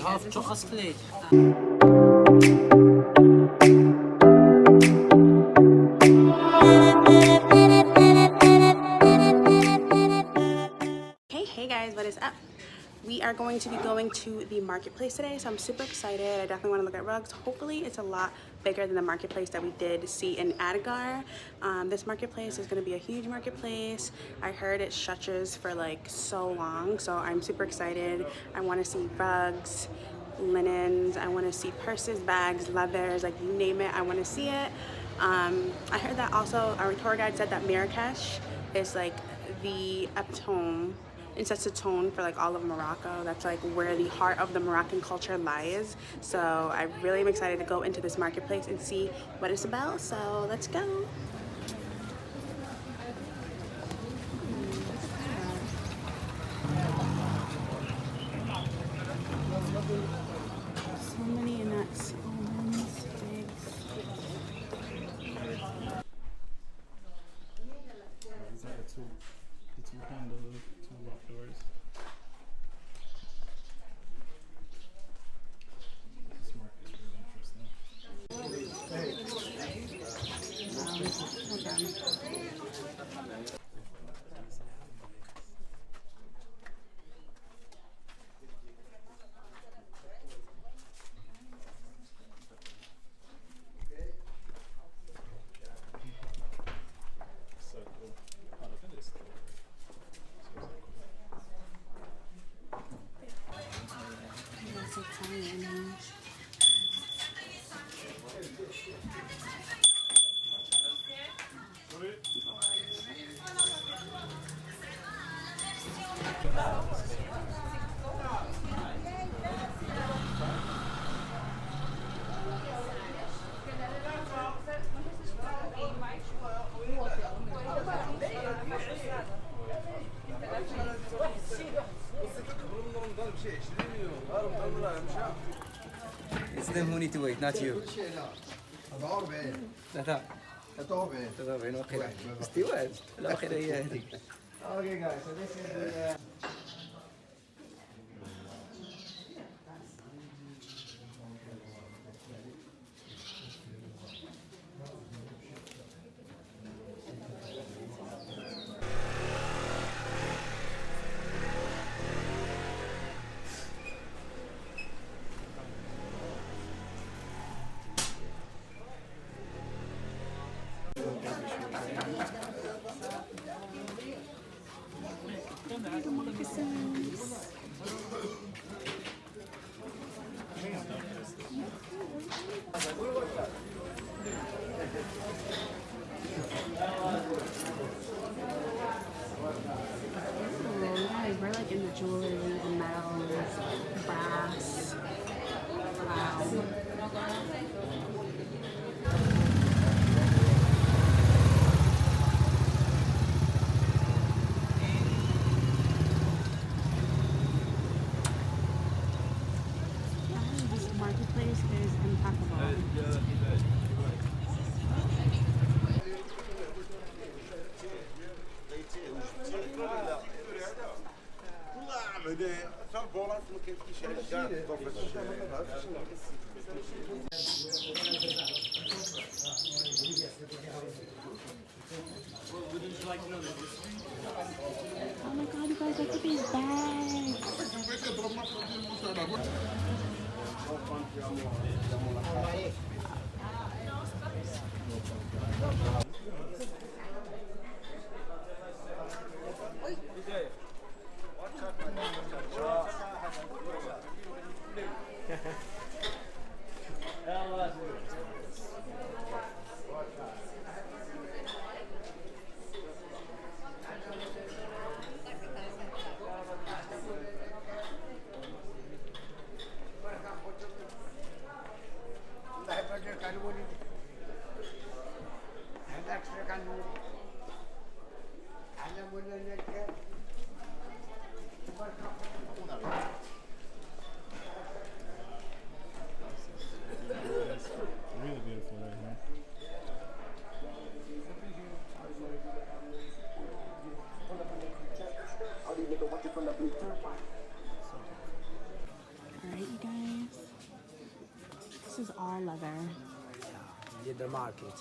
half chocolate plate. Hey guys, what is up? We are going to be going to the marketplace today, so I'm super excited. I definitely want to look at rugs. Hopefully it's a lot bigger than the marketplace that we did see in Adgar. This marketplace is going to be a huge marketplace. I heard it stretches for like so long, so I'm super excited. I want to see rugs, linens, I want to see purses, bags, leathers, like you name it, I want to see it. I heard that also our tour guide said that Marrakech is like the epitome. It sets a tone for like all of Morocco. That's like where the heart of the Moroccan culture lies. So I really am excited to go into this marketplace and see what it's about. So let's go. So many nuts, almonds, figs. These are the two handles, two lock doors. This market is really interesting. So cool. Oh, look at this. That's Italian. It's them who need to wait, not you. لا تضربين وقيل استواد لا وقيل هي هذه. Okay guys, so this is the Guys, we're like in the jewelry, the metals, brass. Wow. This marketplace is impeccable. Oh my god, you guys, look at these bags. this is all leather. In the market.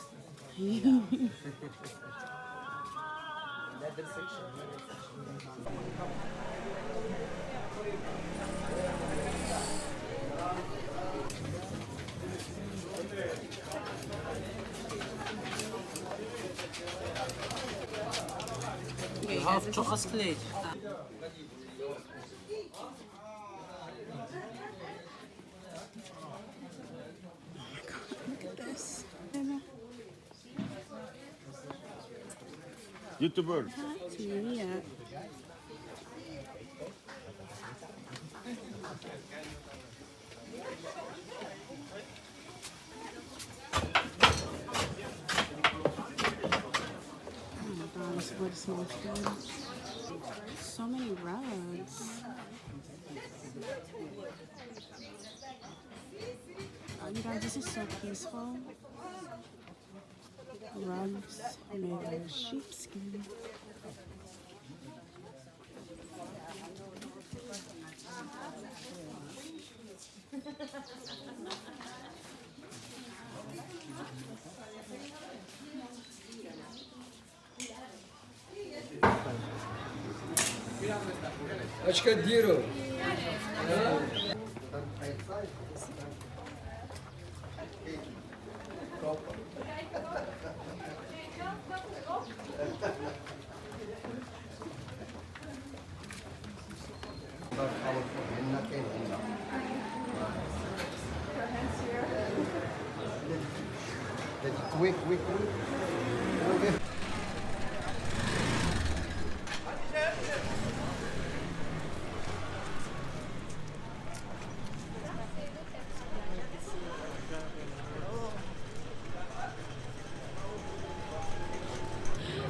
Okay, Half chocolate. look at this. YouTuber. Yeah. Oh my god, this wood smells good. So many rugs. Oh, you guys, this is so peaceful. Rugs made of sheepskin. Acho que é dinheiro. Quick.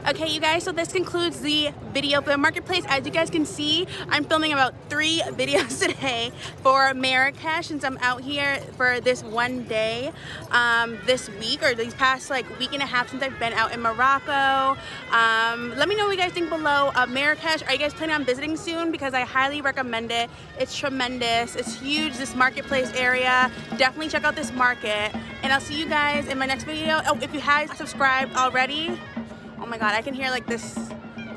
Okay, you guys, so this concludes the video for the marketplace. As you guys can see, I'm filming about 3 videos today for Marrakech since I'm out here for this one day this week, or these past like week and a half since I've been out in Morocco. Let me know what you guys think below of Marrakech. Are you guys planning on visiting soon? Because I highly recommend it. It's tremendous. It's huge, this marketplace area. Definitely check out this market. And I'll see you guys in my next video. Oh, if you haven't subscribed already, oh my god, I can hear like this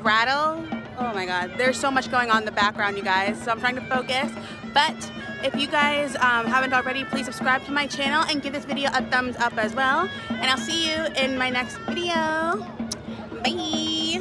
rattle. Oh my god, there's so much going on in the background, you guys, so I'm trying to focus. But if you guys haven't already, please subscribe to my channel and give this video a thumbs up as well. And I'll see you in my next video. Bye.